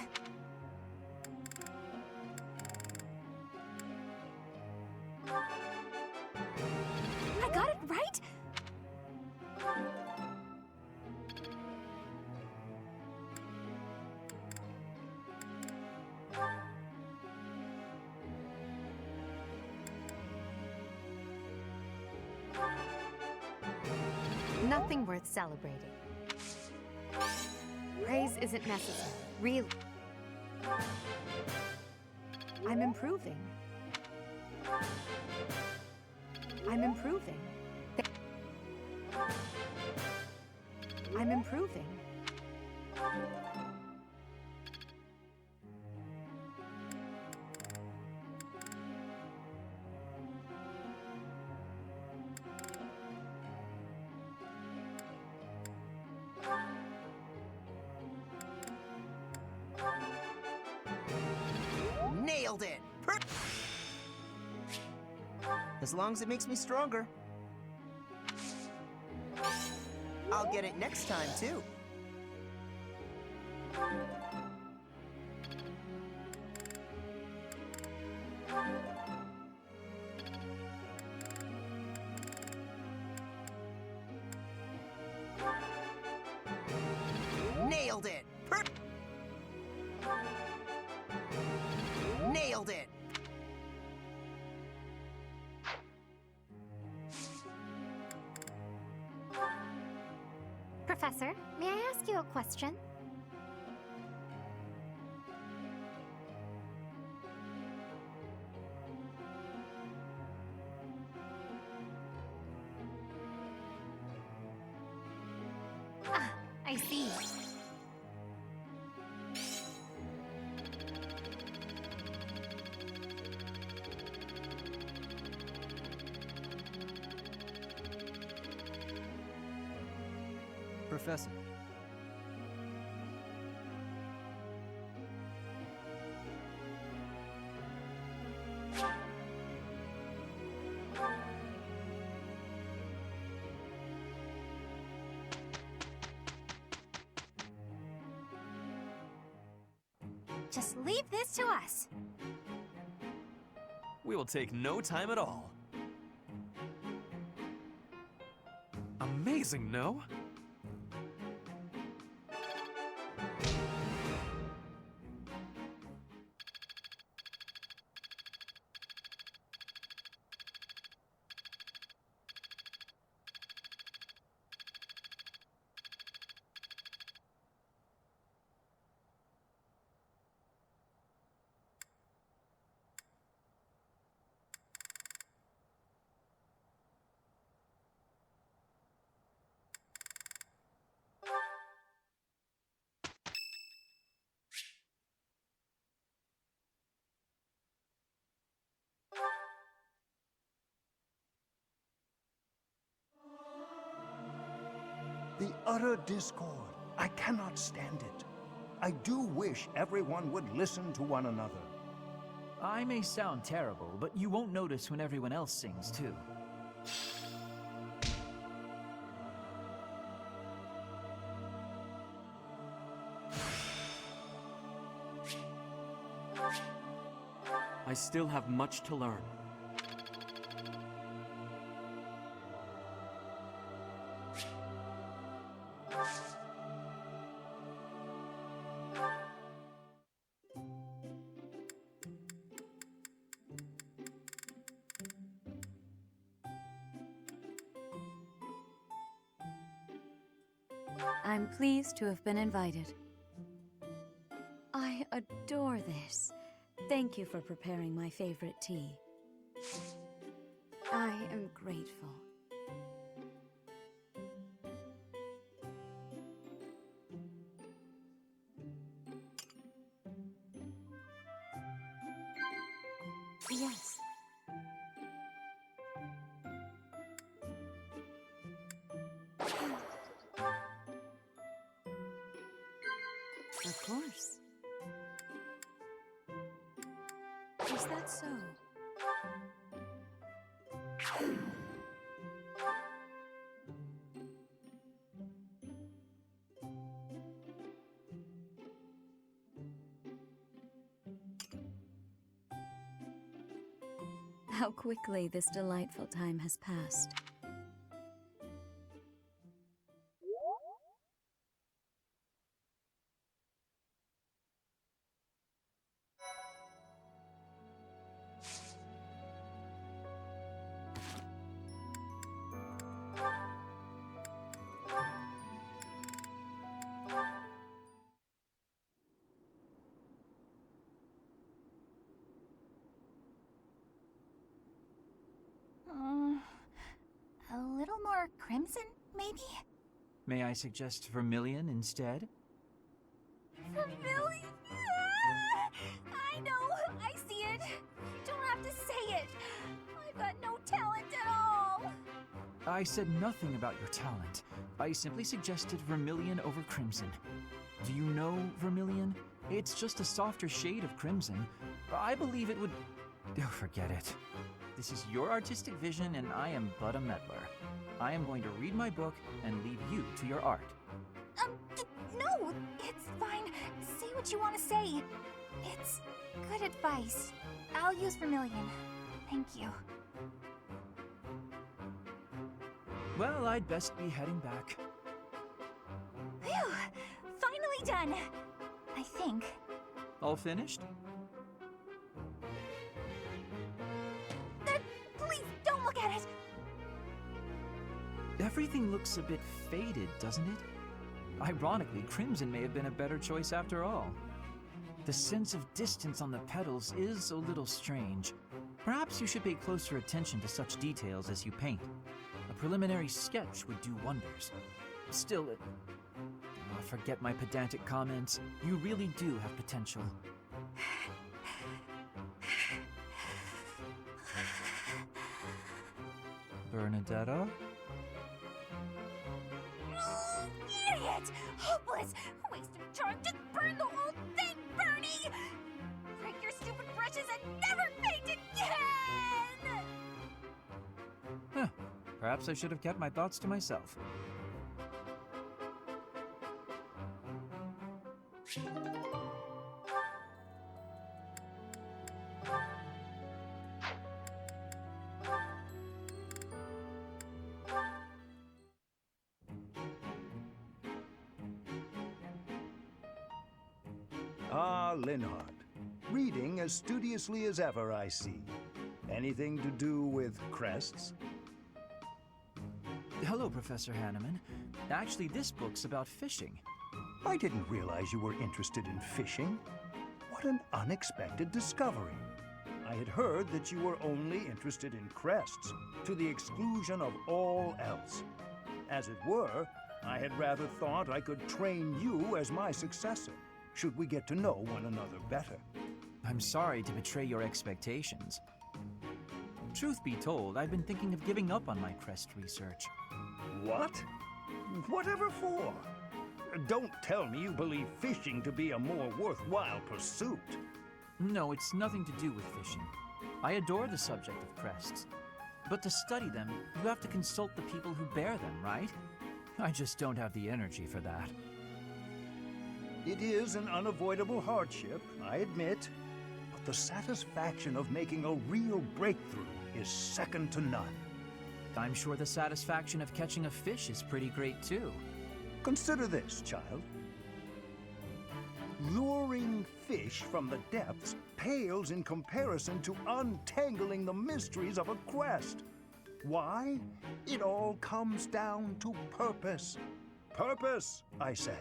I got it right? Nothing worth celebrating. Praise isn't necessary, really. I'm improving. I'm improving. I'm improving. Nailed it! As long as it makes me stronger. I'll get it next time, too. Nailed it! Nailed it! Professor, may I ask you a question? Ah, I see. Professor. Just leave this to us. We will take no time at all. Amazing, no? The utter discord. I cannot stand it. I do wish everyone would listen to one another. I may sound terrible, but you won't notice when everyone else sings too. I still have much to learn. I'm pleased to have been invited. I adore this. Thank you for preparing my favorite tea. I am grateful. Yes. Of course. Is that so? How quickly this delightful time has passed. A little more crimson, maybe? May I suggest vermilion instead? Vermilion? Ah! I know, I see it. You don't have to say it. I've got no talent at all. I said nothing about your talent. I simply suggested vermilion over crimson. Do you know vermilion? It's just a softer shade of crimson. I believe it would... Oh, forget it. This is your artistic vision, and I am but a meddler. I am going to read my book and leave you to your art. No, it's fine. Say what you want to say. It's good advice. I'll use vermilion. Thank you. Well, I'd best be heading back. Phew! Finally done! I think. All finished? Please, don't look at it! Everything looks a bit faded, doesn't it? Ironically, crimson may have been a better choice after all. The sense of distance on the petals is a little strange. Perhaps you should pay closer attention to such details as you paint. A preliminary sketch would do wonders. Still, forget my pedantic comments. You really do have potential. Bernadetta? Idiot! Hopeless! Waste of charm! Just burn the whole thing, Bernie! Break your stupid brushes and never paint again! Huh. Perhaps I should have kept my thoughts to myself. Ah, Linhardt. Reading as studiously as ever, I see. Anything to do with crests? Hello, Professor Hanneman. Actually, this book's about fishing. I didn't realize you were interested in fishing. What an unexpected discovery. I had heard that you were only interested in crests, to the exclusion of all else. As it were, I had rather thought I could train you as my successor, should we get to know one another better. I'm sorry to betray your expectations. Truth be told, I've been thinking of giving up on my crest research. What? Whatever for? Don't tell me you believe fishing to be a more worthwhile pursuit. No, it's nothing to do with fishing. I adore the subject of crests. But to study them, you have to consult the people who bear them, right? I just don't have the energy for that. It is an unavoidable hardship, I admit. But the satisfaction of making a real breakthrough is second to none. I'm sure the satisfaction of catching a fish is pretty great too. Consider this, child. Luring fish from the depths pales in comparison to untangling the mysteries of a quest. Why? It all comes down to purpose. Purpose, I say.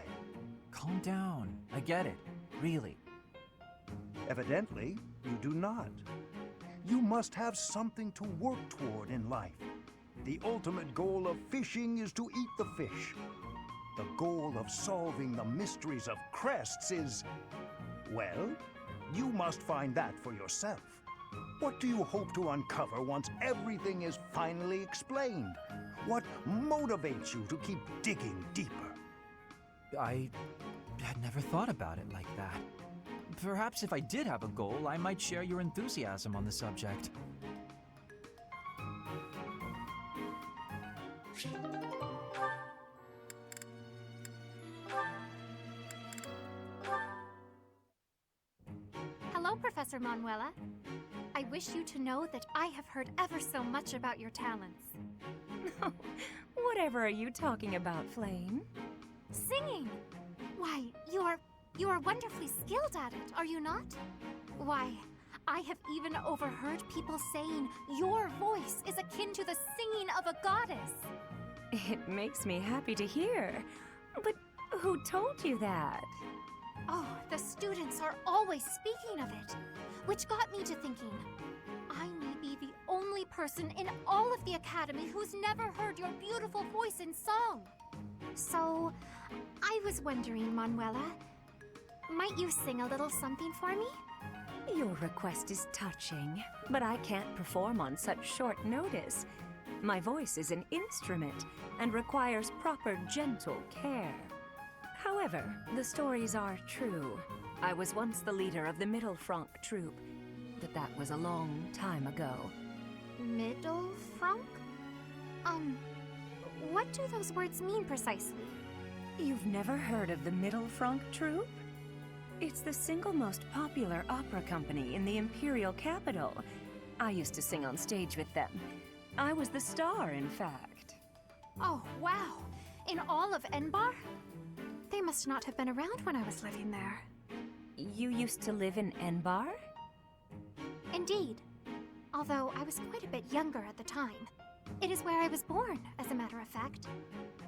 Calm down. I get it. Really. Evidently, you do not. You must have something to work toward in life. The ultimate goal of fishing is to eat the fish. The goal of solving the mysteries of crests is, well, you must find that for yourself. What do you hope to uncover once everything is finally explained? What motivates you to keep digging deeper? I had never thought about it like that. Perhaps if I did have a goal, I might share your enthusiasm on the subject. Hello, Professor Manuela. I wish you to know that I have heard ever so much about your talents. Whatever are you talking about, Flame? Singing! Why, you are wonderfully skilled at it, are you not? Why, I have even overheard people saying your voice is akin to the singing of a goddess. It makes me happy to hear. But who told you that? Oh, the students are always speaking of it, which got me to thinking, I may be the only person in all of the Academy who's never heard your beautiful voice in song. So, I was wondering, Manuela, might you sing a little something for me? Your request is touching, but I can't perform on such short notice. My voice is an instrument and requires proper gentle care. However, the stories are true. I was once the leader of the Middle Franc troupe, but that was a long time ago. Middle Franc? What do those words mean precisely? You've never heard of the Middle Franc troupe? It's the single most popular opera company in the imperial capital. I used to sing on stage with them. I was the star, in fact. Oh, wow. In all of Enbar? They must not have been around when I was living there. You used to live in Enbar? Indeed. Although I was quite a bit younger at the time. It is where I was born, as a matter of fact.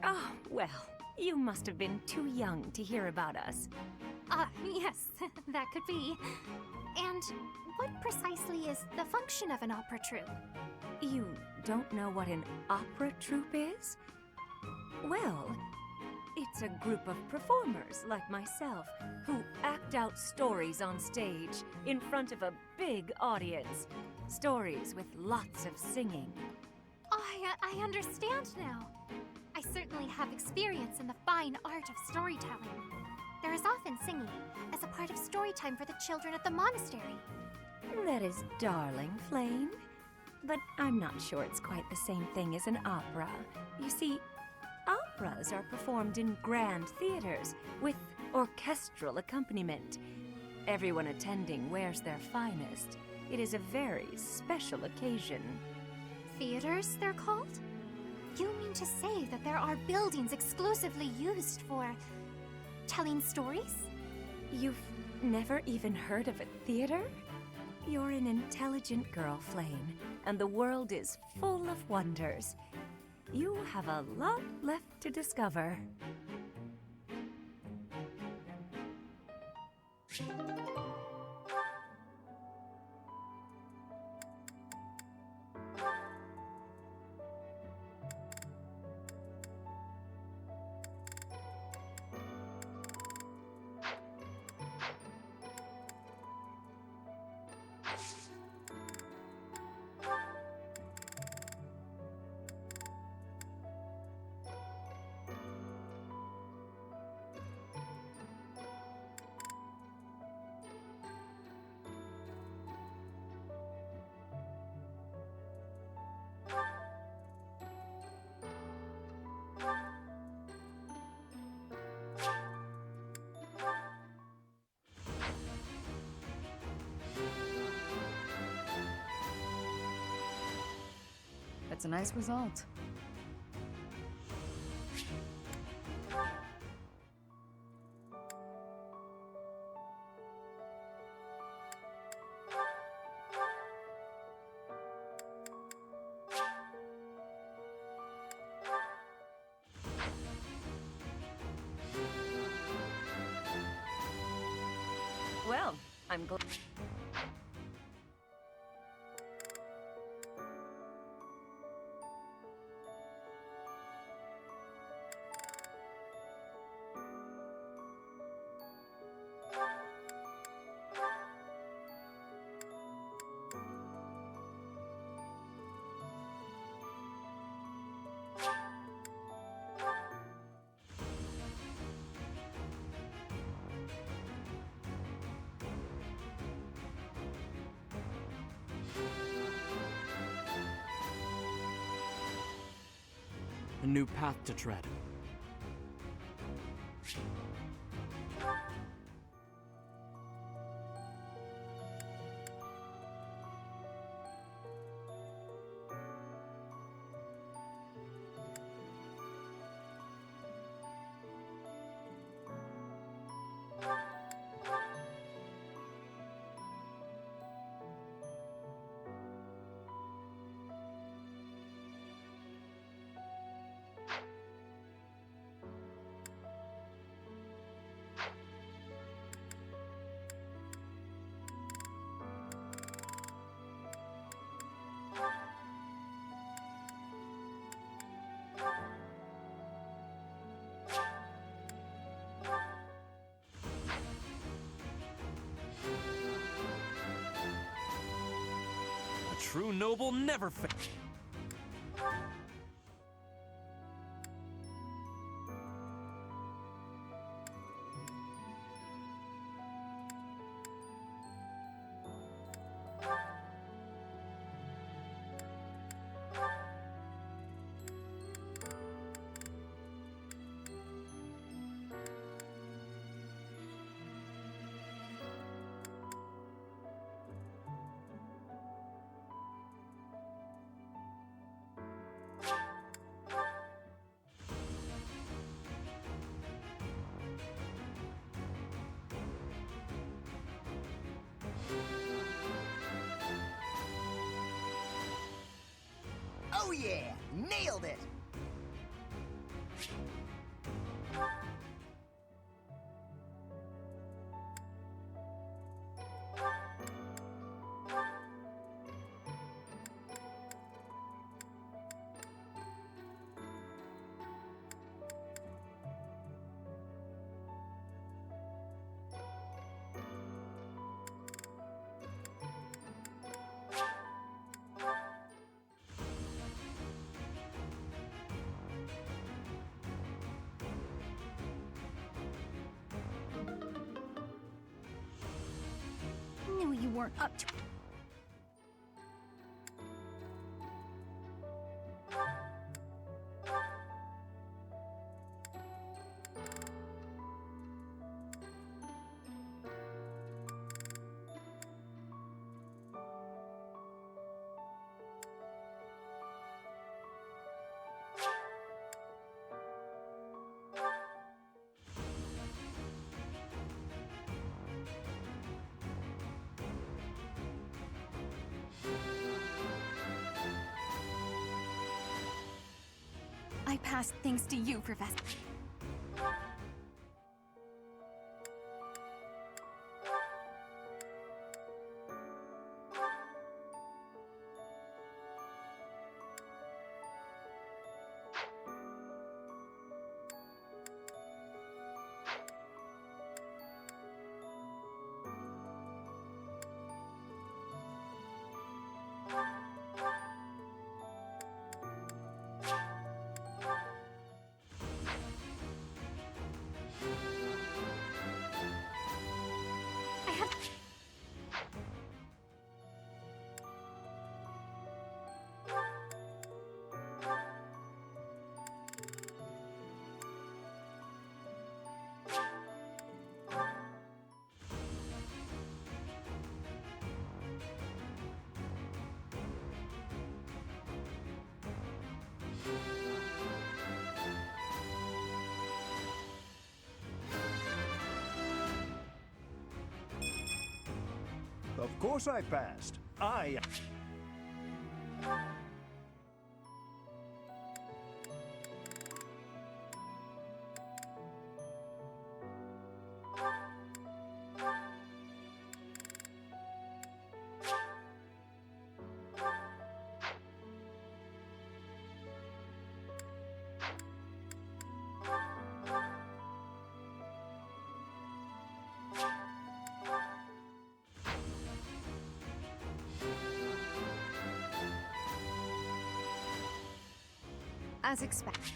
Oh, well, you must have been too young to hear about us. Yes, that could be. And what precisely is the function of an opera troupe? You don't know what an opera troupe is? Well, it's a group of performers like myself who act out stories on stage in front of a big audience. Stories with lots of singing. I understand now. I certainly have experience in the fine art of storytelling. There is often singing as a part of story time for the children at the monastery. That is darling, Flame. But I'm not sure it's quite the same thing as an opera. You see, operas are performed in grand theaters with orchestral accompaniment. Everyone attending wears their finest. It is a very special occasion. Theaters, they're called? You mean to say that there are buildings exclusively used for telling stories? You've never even heard of a theater? You're an intelligent girl, Flame, and the world is full of wonders. You have a lot left to discover. That's a nice result. Well, I'm glad. A new path to tread. A true noble never fails. Oh yeah! Nailed it! Knew you weren't up to. I passed thanks to you, Professor. Of course I passed. I... As expected.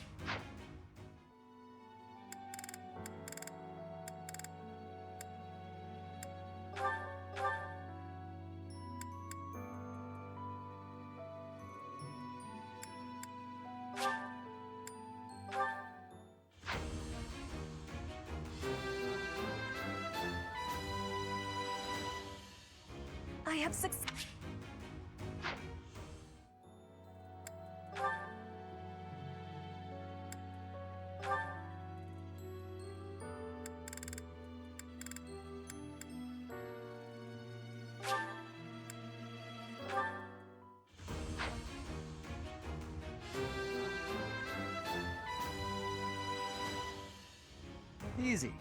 I have succeeded. Easy.